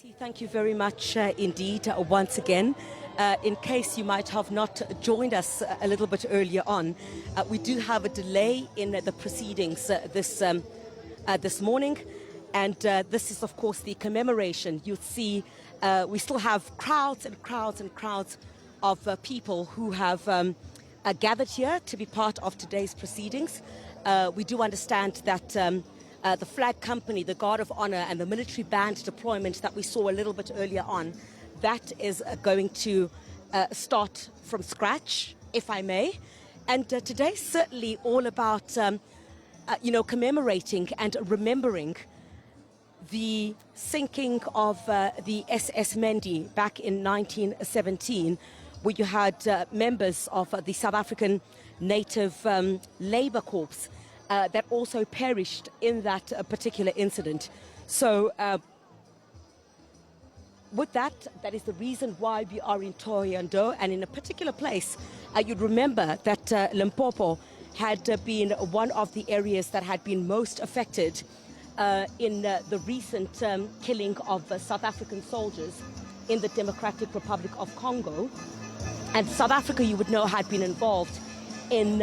SABC, thank you very much indeed once again. In case you might have not joined us a little bit earlier on, we do have a delay in the proceedings this morning, and this is of course the commemoration. You'll see we still have crowds and crowds and crowds of people who have gathered here to be part of today's proceedings. We do understand that the flag company, the Guard of Honor, and the military band deployment that we saw a little bit earlier on, that is going to start from scratch, if I may. And today's certainly all about, commemorating and remembering the sinking of the SS Mendi back in 1917, where you had members of the South African Native Labour Corps that also perished in that particular incident. So with that is the reason why we are in Thohoyandou, and in a particular place. You'd remember that Limpopo had been one of the areas that had been most affected in the recent killing of South African soldiers in the Democratic Republic of Congo. And South Africa, you would know, had been involved in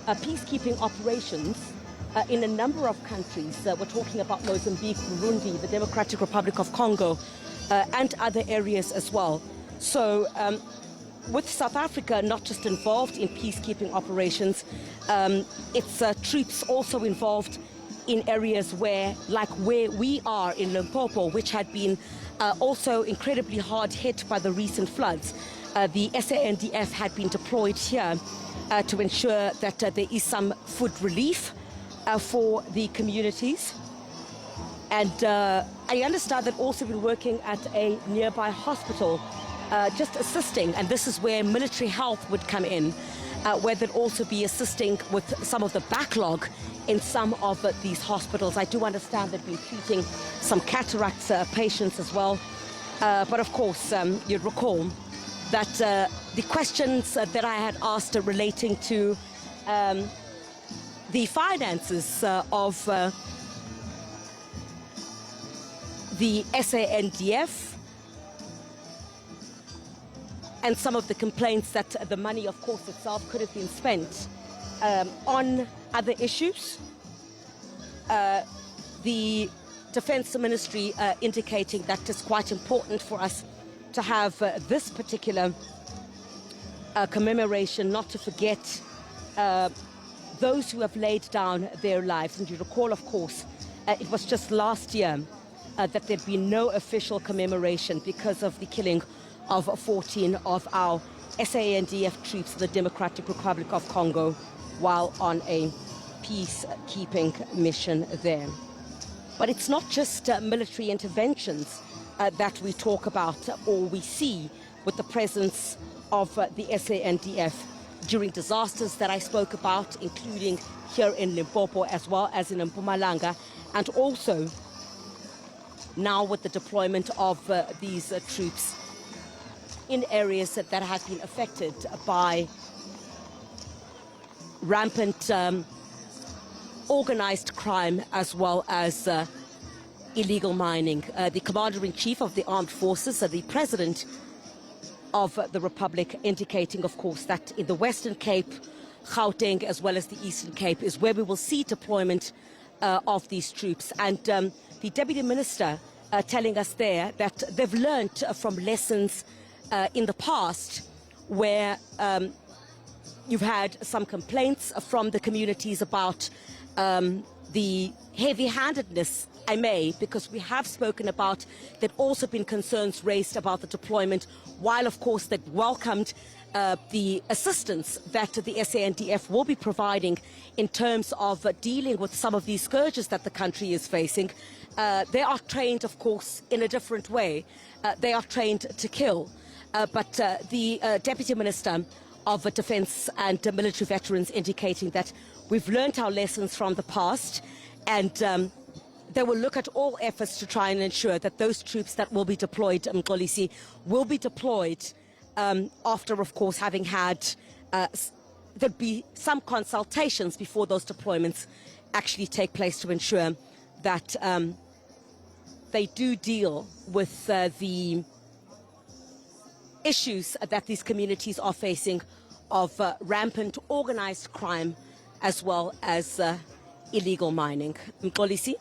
peacekeeping operations in a number of countries. We're talking about Mozambique, Burundi, the Democratic Republic of Congo, and other areas as well. So with South Africa not just involved in peacekeeping operations, its troops also involved in areas where we are in Limpopo, which had been also incredibly hard hit by the recent floods. The SANDF had been deployed here to ensure that there is some food relief for the communities. And I understand that also been working at a nearby hospital, just assisting, and this is where military health would come in, where they'd also be assisting with some of the backlog in some of these hospitals. I do understand they've been treating some cataract patients as well. But of course, you'd recall that the questions that I had asked relating to the finances of the SANDF and some of the complaints that the money, of course, itself could have been spent on other issues. The Defense Ministry indicating that it's quite important for us to have this particular commemoration, not to forget those who have laid down their lives. And you recall, of course, it was just last year that there'd been no official commemoration because of the killing of 14 of our SANDF troops in the Democratic Republic of Congo while on a peacekeeping mission there. But it's not just military interventions that we talk about or we see with the presence of the SANDF during disasters that I spoke about, including here in Limpopo as well as in Mpumalanga, and also now with the deployment of these troops in areas that have been affected by rampant organized crime as well as illegal mining. The Commander-in-Chief of the Armed Forces, the President of the Republic, indicating, of course, that in the Western Cape, Gauteng, as well as the Eastern Cape, is where we will see deployment of these troops. And the Deputy Minister telling us there that they've learned from lessons in the past where you've had some complaints from the communities about the heavy-handedness, I may, because we have spoken about, there've also been concerns raised about the deployment, while of course they've welcomed the assistance that the SANDF will be providing in terms of dealing with some of these scourges that the country is facing. They are trained, of course, in a different way. They are trained to kill. But the Deputy Minister of Defence and Military Veterans indicating that we've learnt our lessons from the past, and they will look at all efforts to try and ensure that those troops that will be deployed, Mxolisi, will be deployed after, of course, having had, there'd be some consultations before those deployments actually take place to ensure that they do deal with the issues that these communities are facing of rampant organized crime as well as illegal mining. Mxolisi?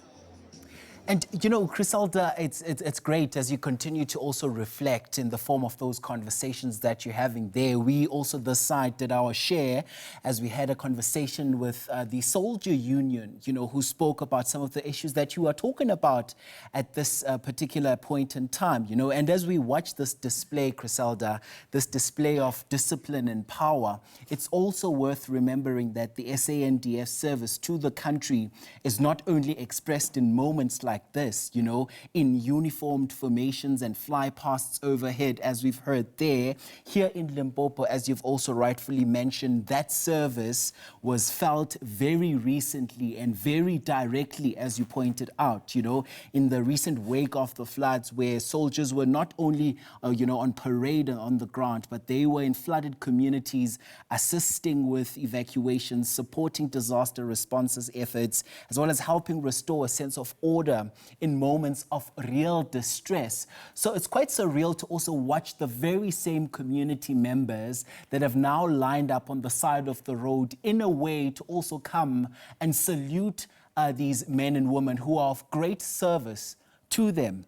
And, you know, Criselda, it's great as you continue to also reflect in the form of those conversations that you're having there. We also, this side, did our share as we had a conversation with the Soldier Union, you know, who spoke about some of the issues that you are talking about at this particular point in time, you know. And as we watch this display, Criselda, this display of discipline and power, it's also worth remembering that the SANDF service to the country is not only expressed in moments like this, you know, in uniformed formations and flypasts overhead, as we've heard there. Here in Limpopo, as you've also rightfully mentioned, that service was felt very recently and very directly, as you pointed out, you know, in the recent wake of the floods, where soldiers were not only, you know, on parade and on the ground, but they were in flooded communities, assisting with evacuations, supporting disaster responses efforts, as well as helping restore a sense of order in moments of real distress. So it's quite surreal to also watch the very same community members that have now lined up on the side of the road in a way to also come and salute these men and women who are of great service to them.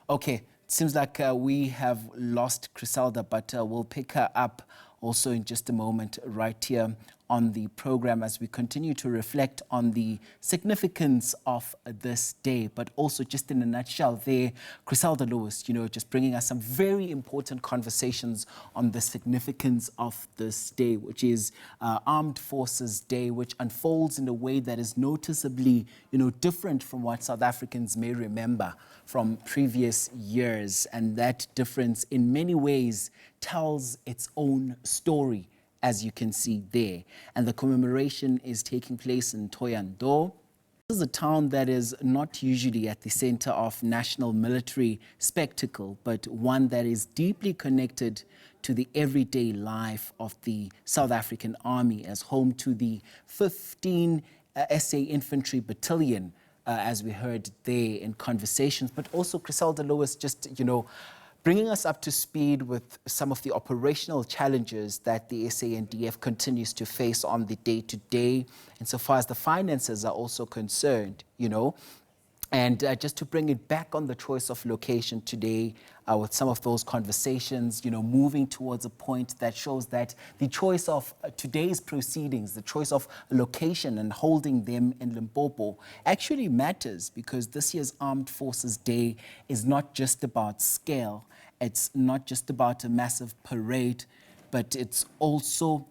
Okay, it seems like we have lost Criselda, but we'll pick her up also in just a moment right here on the program as we continue to reflect on the significance of this day, but also just in a nutshell there, Criselda Lewis, you know, just bringing us some very important conversations on the significance of this day, which is Armed Forces Day, which unfolds in a way that is noticeably, you know, different from what South Africans may remember from previous years. And that difference in many ways tells its own story, as you can see there. And the commemoration is taking place in Thohoyandou. This is a town that is not usually at the center of national military spectacle, but one that is deeply connected to the everyday life of the South African Army, as home to the 15 SA Infantry Battalion, as we heard there in conversations. But also, Criselda Lewis, just, you know, bringing us up to speed with some of the operational challenges that the SANDF continues to face on the day-to-day, insofar as the finances are also concerned, you know. And just to bring it back on the choice of location today, with some of those conversations, you know, moving towards a point that shows that the choice of today's proceedings, the choice of location and holding them in Limpopo actually matters, because this year's Armed Forces Day is not just about scale. It's not just about a massive parade, but it's also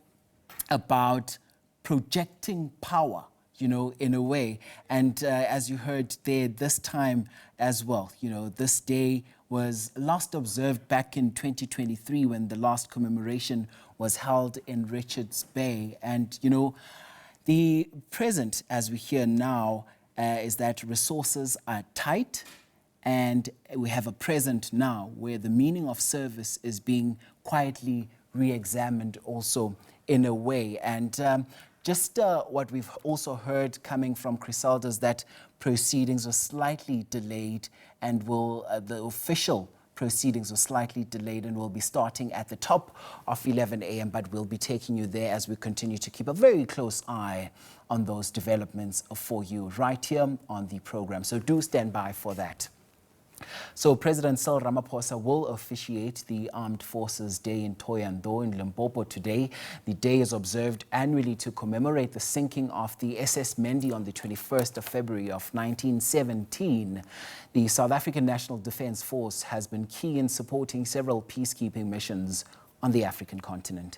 about projecting power, you know, in a way. And as you heard there this time as well, you know, this day was last observed back in 2023 when the last commemoration was held in Richards Bay. And, you know, the present, as we hear now, is that resources are tight, and we have a present now where the meaning of service is being quietly re-examined also in a way. And just what we've also heard coming from Criselda is that proceedings were slightly delayed, and the official proceedings were slightly delayed and will be starting at the top of 11 a.m. But we'll be taking you there as we continue to keep a very close eye on those developments for you right here on the program. So do stand by for that. So President Cyril Ramaphosa will officiate the Armed Forces Day in Thohoyandou in Limpopo today. The day is observed annually to commemorate the sinking of the SS Mendi on the 21st of February of 1917. The South African National Defence Force has been key in supporting several peacekeeping missions on the African continent.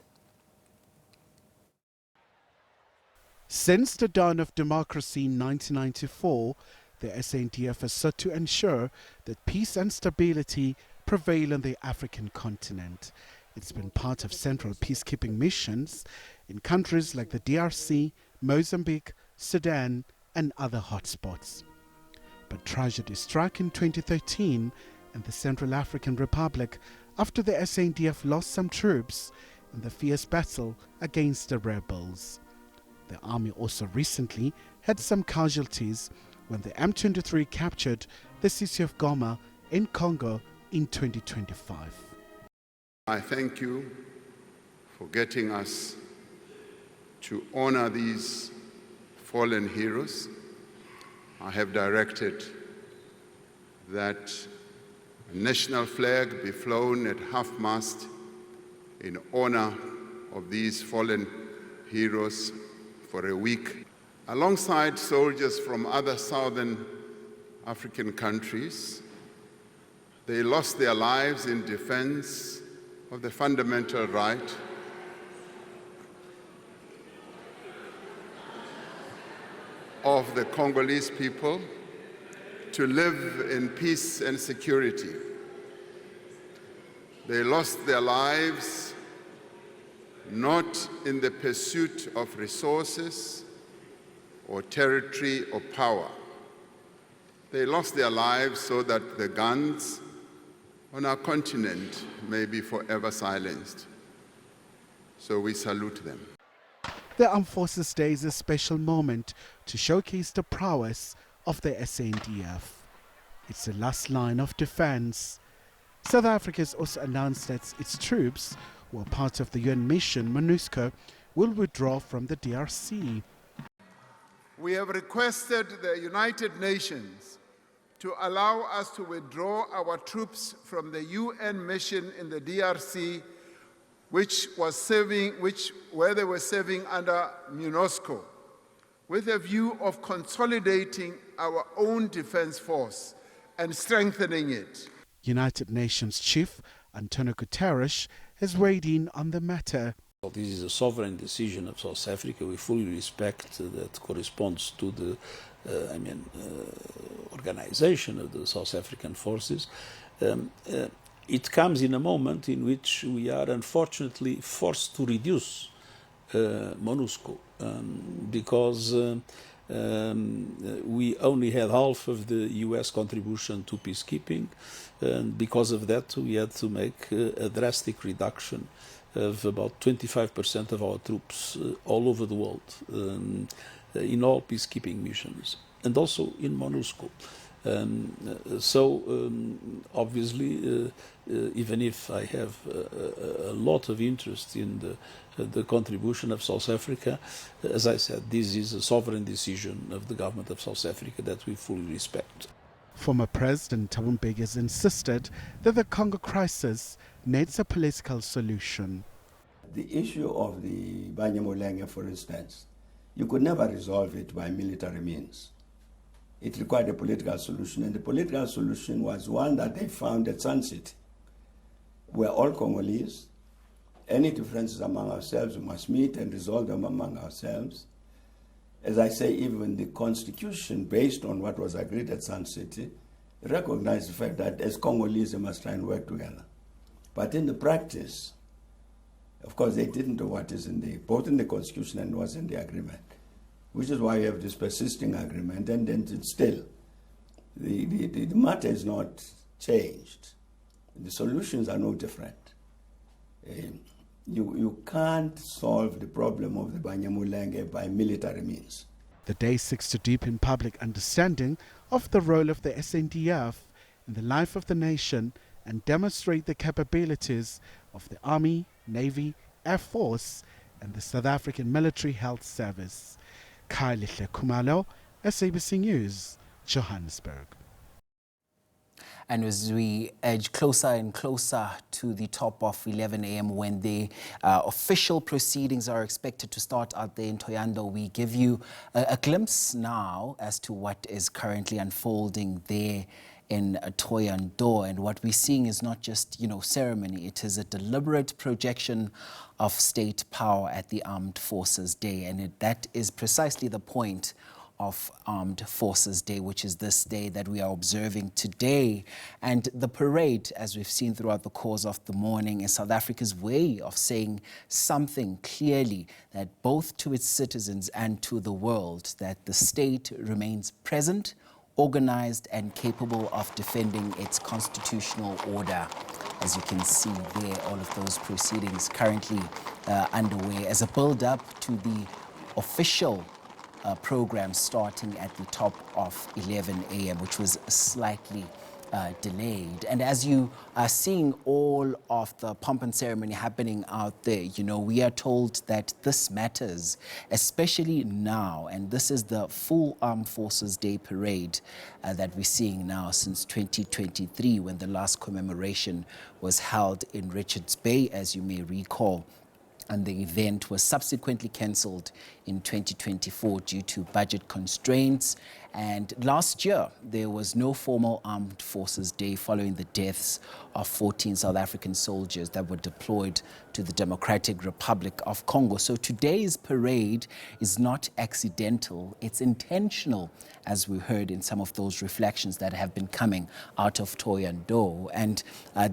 Since the dawn of democracy in 1994, the SANDF has sought to ensure that peace and stability prevail on the African continent. It's been part of central peacekeeping missions in countries like the DRC, Mozambique, Sudan, and other hotspots. But tragedy struck in 2013 in the Central African Republic after the SANDF lost some troops in the fierce battle against the rebels. The army also recently had some casualties when the M23 captured the city of Goma in Congo in 2025. I thank you for getting us to honor these fallen heroes. I have directed that a national flag be flown at half-mast in honor of these fallen heroes for a week, alongside soldiers from other southern African countries. They lost their lives in defense of the fundamental right of the Congolese people to live in peace and security. They lost their lives not in the pursuit of resources or territory or power. They lost their lives so that the guns on our continent may be forever silenced. So we salute them. The Armed Forces Day is a special moment to showcase the prowess of the SANDF. It's the last line of defense. South Africa has also announced that its troops, who are part of the UN mission MONUSCO, will withdraw from the DRC. We have requested the United Nations to allow us to withdraw our troops from the UN mission in the DRC, where they were serving under MONUSCO, with a view of consolidating our own defense force and strengthening it. United Nations Chief Antonio Guterres has weighed in on the matter. This is a sovereign decision of South Africa. We fully respect that corresponds to the organization of the South African forces. It comes in a moment in which we are unfortunately forced to reduce MONUSCO because we only had half of the US contribution to peacekeeping, and because of that we had to make a drastic reduction of about 25% of our troops all over the world, in all peacekeeping missions, and also in MONUSCO. Obviously, even if I have a lot of interest in the contribution of South Africa, as I said, this is a sovereign decision of the government of South Africa that we fully respect. Former President Thabo Mbeki has insisted that the Congo crisis needs a political solution. The issue of the Banyamulenge, for instance, you could never resolve it by military means. It required a political solution, and the political solution was one that they found at Sun City. We're all Congolese. Any differences among ourselves, we must meet and resolve them among ourselves. As I say, even the constitution, based on what was agreed at Sun City, recognized the fact that as Congolese, they must try and work together. But in the practice, of course, they didn't do what is both in the constitution and was in the agreement, which is why you have this persisting agreement, and then it's still, the matter is not changed. The solutions are no different. You can't solve the problem of the Banyamulenge by military means. The day seeks to deepen public understanding of the role of the SANDF in the life of the nation and demonstrate the capabilities of the Army, Navy, Air Force, and the South African Military Health Service. Khalihle Khumalo, SABC News, Johannesburg. And as we edge closer and closer to the top of 11 a.m. when the official proceedings are expected to start out there in Thohoyandou, we give you a glimpse now as to what is currently unfolding there in Thohoyandou. And what we're seeing is not just, ceremony. It is a deliberate projection of state power at the Armed Forces Day. And that is precisely the point of Armed Forces Day, which is this day that we are observing today. And the parade, as we've seen throughout the course of the morning, is South Africa's way of saying something clearly, that both to its citizens and to the world, that the state remains present, organized and capable of defending its constitutional order. As you can see there, all of those proceedings currently underway as a build-up to the official program starting at the top of 11 a.m., which was slightly delayed. And as you are seeing all of the pomp and ceremony happening out there, you know, we are told that this matters, especially now. And this is the full Armed Forces Day parade that we're seeing now since 2023, when the last commemoration was held in Richards Bay, as you may recall. And the event was subsequently cancelled in 2024 due to budget constraints. And last year, there was no formal Armed Forces Day following the deaths of 14 South African soldiers that were deployed to the Democratic Republic of Congo. So today's parade is not accidental, it's intentional, as we heard in some of those reflections that have been coming out of Thohoyandou. And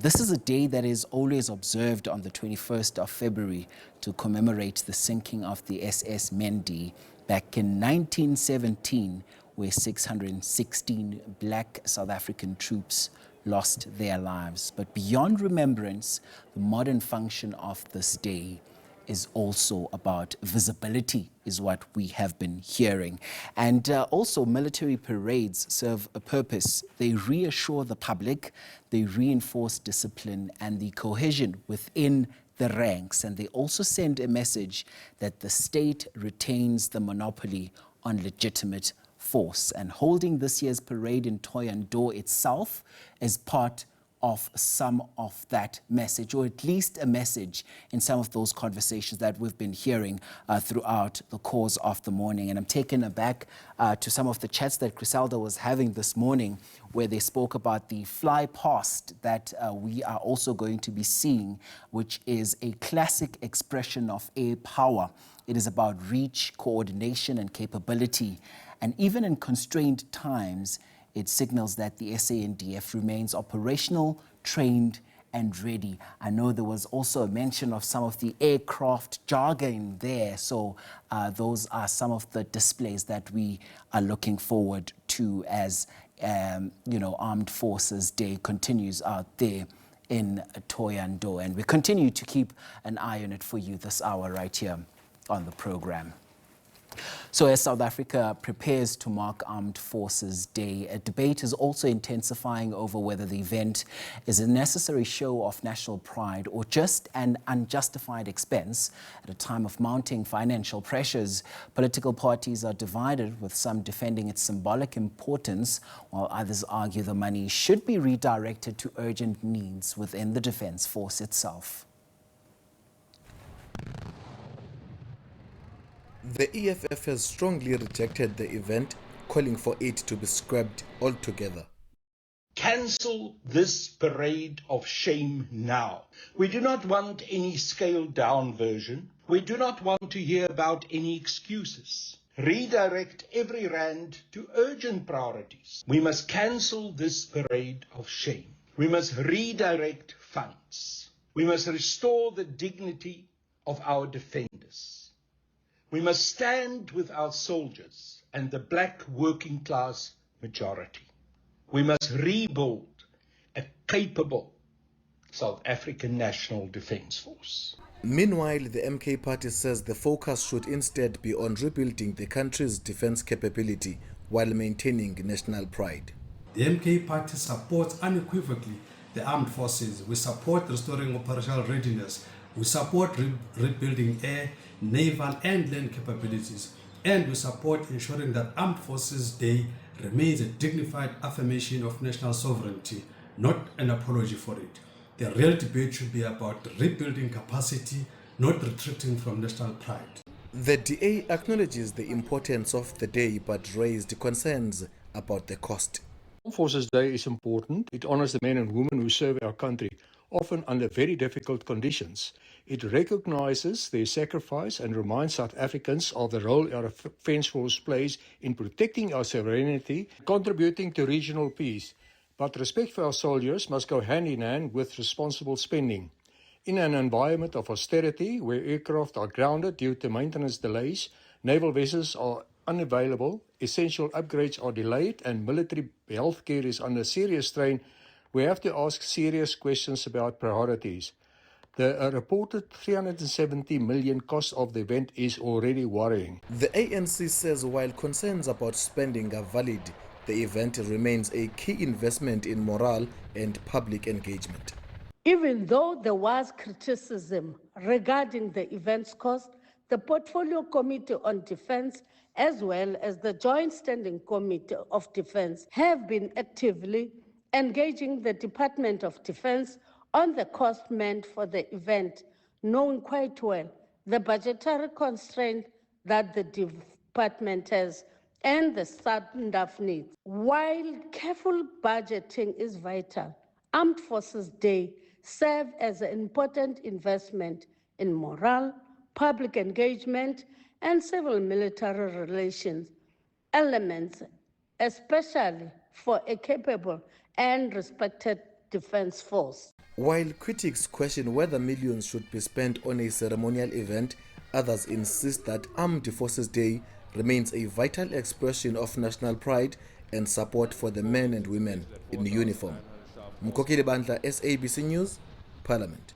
this is a day that is always observed on the 21st of February to commemorate the sinking of the SS Mendi back in 1917, where 616 black South African troops lost their lives. But beyond remembrance, the modern function of this day is also about visibility, is what we have been hearing. And also military parades serve a purpose. They reassure the public, they reinforce discipline and the cohesion within the ranks, and they also send a message that the state retains the monopoly on legitimate force. And holding this year's parade in Thohoyandou itself is part of some of that message, or at least a message in some of those conversations that we've been hearing throughout the course of the morning. And I'm taken aback to some of the chats that Griselda was having this morning, where they spoke about the fly past that we are also going to be seeing, which is a classic expression of air power. It is about reach, coordination, and capability. And even in constrained times, it signals that the SANDF remains operational, trained, and ready. I know there was also a mention of some of the aircraft jargon there. So those are some of the displays that we are looking forward to as, Armed Forces Day continues out there in Thohoyandou. And we continue to keep an eye on it for you this hour right here on the program. So as South Africa prepares to mark Armed Forces Day, a debate is also intensifying over whether the event is a necessary show of national pride or just an unjustified expense at a time of mounting financial pressures. Political parties are divided, with some defending its symbolic importance, while others argue the money should be redirected to urgent needs within the Defence Force itself. The EFF has strongly rejected the event, calling for it to be scrapped altogether. Cancel this parade of shame now. We do not want any scaled-down version. We do not want to hear about any excuses. Redirect every rand to urgent priorities. We must cancel this parade of shame. We must redirect funds. We must restore the dignity of our defenders. We must stand with our soldiers and the black working class majority. We must rebuild a capable South African National Defence Force. Meanwhile, the MK party says the focus should instead be on rebuilding the country's defence capability while maintaining national pride. The MK party supports unequivocally the armed forces. We support restoring operational readiness. We support rebuilding air, naval and land capabilities. And we support ensuring that Armed Forces Day remains a dignified affirmation of national sovereignty, not an apology for it. The real debate should be about rebuilding capacity, not retreating from national pride. The DA acknowledges the importance of the day but raised concerns about the cost. Armed Forces Day is important. It honors the men and women who serve our country, often under very difficult conditions. It recognizes their sacrifice and reminds South Africans of the role our defence force plays in protecting our sovereignty, contributing to regional peace. But respect for our soldiers must go hand in hand with responsible spending. In an environment of austerity, where aircraft are grounded due to maintenance delays, naval vessels are unavailable, essential upgrades are delayed, and military healthcare is under serious strain, we have to ask serious questions about priorities. The reported 370 million cost of the event is already worrying. The ANC says while concerns about spending are valid, the event remains a key investment in morale and public engagement. Even though there was criticism regarding the event's cost, the Portfolio Committee on Defense, as well as the Joint Standing Committee of Defense, have been actively engaging the Department of Defense on the cost meant for the event, knowing quite well the budgetary constraint that the department has and the SANDF needs. While careful budgeting is vital, Armed Forces Day serve as an important investment in morale, public engagement, and civil-military relations elements, especially for a capable and respected defense force. While critics question whether millions should be spent on a ceremonial event, others insist that Armed Forces Day remains a vital expression of national pride and support for the men and women in uniform. Mkokile Bandla, SABC News, Parliament.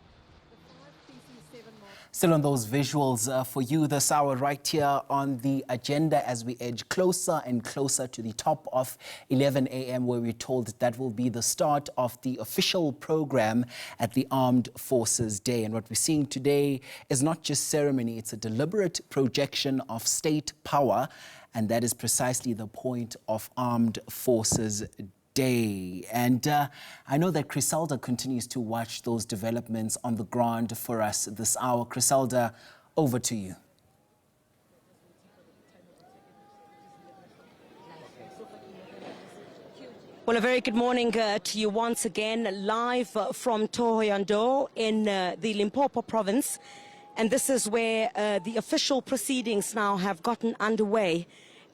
Still on those visuals for you this hour right here on the agenda as we edge closer and closer to the top of 11 a.m. where we're told that will be the start of the official program at the Armed Forces Day. And what we're seeing today is not just ceremony, it's a deliberate projection of state power. And that is precisely the point of Armed Forces Day. And I know that Criselda continues to watch those developments on the ground for us this hour. Criselda, over to you. Well, a very good morning to you once again, live from Thohoyandou in the Limpopo province. And this is where the official proceedings now have gotten underway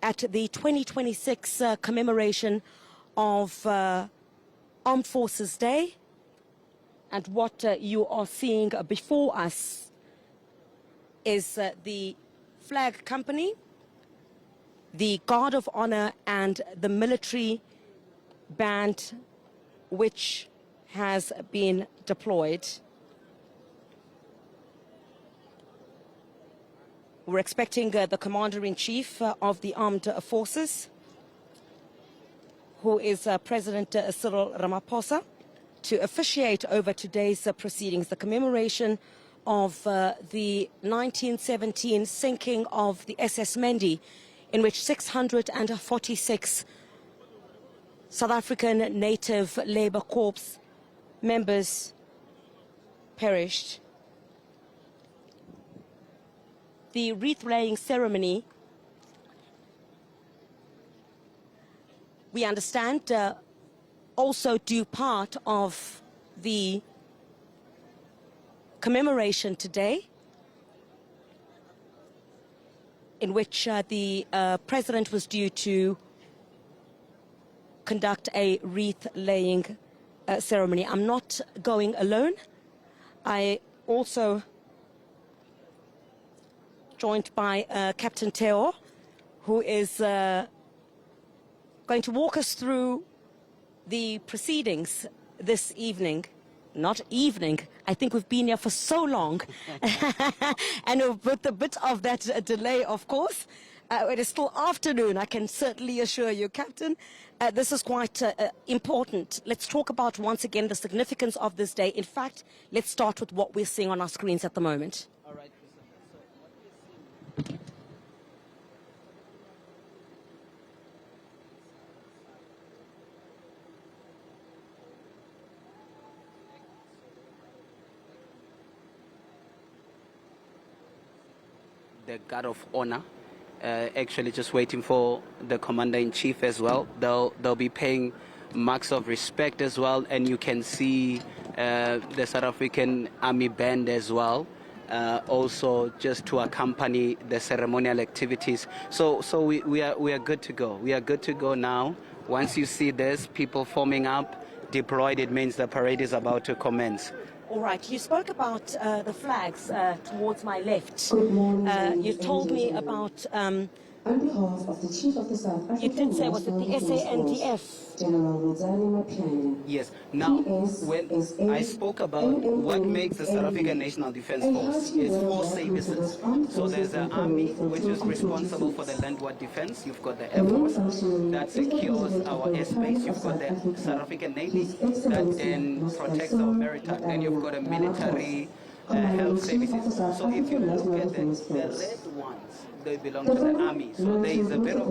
at the 2026 commemoration of Armed Forces Day. And what you are seeing before us is the flag company, the Guard of Honor and the military band which has been deployed. We're expecting the Commander-in-Chief of the Armed Forces, who is President Cyril Ramaphosa, to officiate over today's proceedings, the commemoration of the 1917 sinking of the SS Mendi, in which 646 South African Native Labour Corps members perished. The wreath-laying ceremony, we understand, also do part of the commemoration today, in which the President was due to conduct a wreath-laying ceremony. I'm not going alone. I also joined by Captain Theo, who is going to walk us through the proceedings this evening. Not evening. I think we've been here for so long. And with a bit of that delay, of course, it is still afternoon, I can certainly assure you, Captain. This is quite important. Let's talk about, once again, the significance of this day. In fact, let's start with what we're seeing on our screens at the moment. All right. The Guard of Honor, actually just waiting for the Commander-in-Chief as well. They'll be paying marks of respect as well, and you can see the South African Army Band as well, also just to accompany the ceremonial activities. So we are good to go. We are good to go now. Once you see this, people forming up, deployed, it means the parade is about to commence. All right, you spoke about the flags towards my left. Good morning. You told me about On behalf of the Chief of the South African You did say, was it the SANDF? General Ruzani Mapiane. Yes. Now, when I spoke about what makes the South African National Defence Force, is 4 services. So there's the Army, which is responsible for the landward defence. You've got the Air Force that secures our airspace. You've got the South African Navy that then protects our maritime. Then you've got a military health services. So if you look at the red ones, they belong to the army. So there is a bit of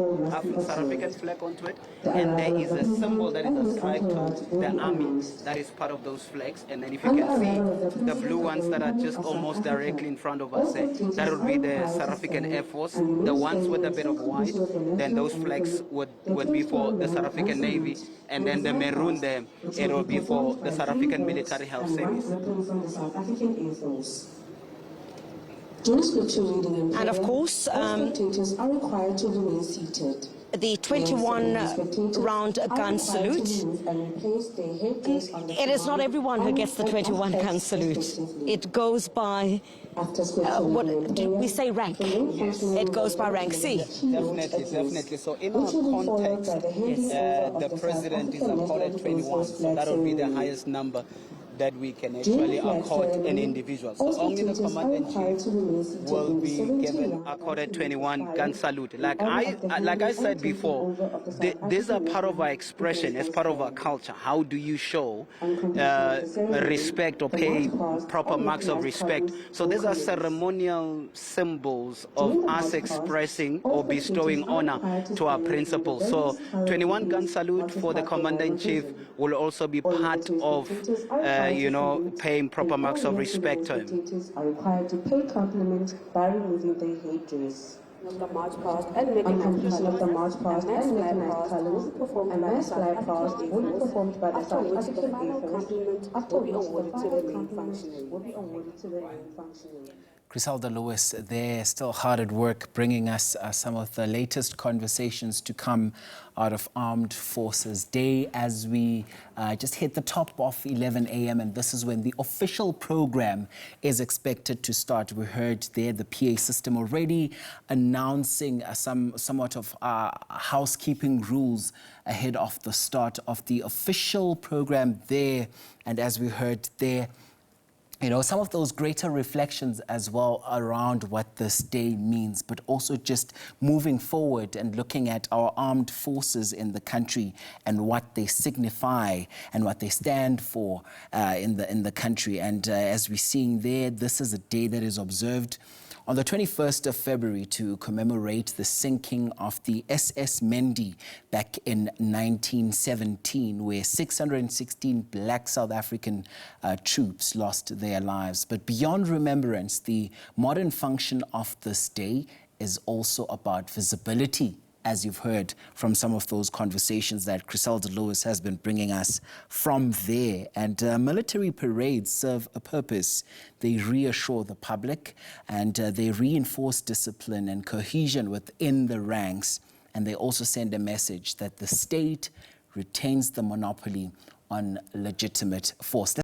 South African flag onto it, and there is a symbol that is ascribed to the army that is part of those flags. And then if you can see the blue ones that are just almost directly in front of us, that would be the South African Air Force. The ones with a bit of white, then those flags would be for the South African Navy, and then the maroon there, it will be for the South African Military Health Service. And of course, spectators are required to remain seated. the 21-round gun salute. It is not everyone who gets the 21-gun salute. It goes by, what do we say, rank? Yes. It goes by rank. C. Definitely. So in our context, the president is accorded 21. So that will be the highest number that we can actually accord an individual. So only the Commander-in-Chief will be given accorded 21 gun salute. Like I said before, these are part of our expression, as part of our culture. How do you show respect or pay proper marks of respect? So these are ceremonial symbols of us expressing or bestowing honor to our principles. So 21 gun salute for the Commander-in-Chief will also be part of paying proper marks of respect to him. Spectators are required to pay compliments by removing their headdress. On completion of the march past and mechanized columns, a mass flag past will be performed by the South African Air Force, after which the final compliment will be awarded to the main functionary. Griselda Lewis there, still hard at work, bringing us some of the latest conversations to come out of Armed Forces Day as we just hit the top of 11 a.m. and this is when the official program is expected to start. We heard there the PA system already announcing somewhat of housekeeping rules ahead of the start of the official program there. And as we heard there, some of those greater reflections as well around what this day means, but also just moving forward and looking at our armed forces in the country and what they signify and what they stand for in the country. And as we're seeing there, this is a day that is observed on the 21st of February to commemorate the sinking of the SS Mendi back in 1917, where 616 black South African troops lost their lives. But beyond remembrance, the modern function of this day is also about visibility, as you've heard from some of those conversations that Griselda Lewis has been bringing us from there. And military parades serve a purpose. They reassure the public and they reinforce discipline and cohesion within the ranks. And they also send a message that the state retains the monopoly on legitimate force.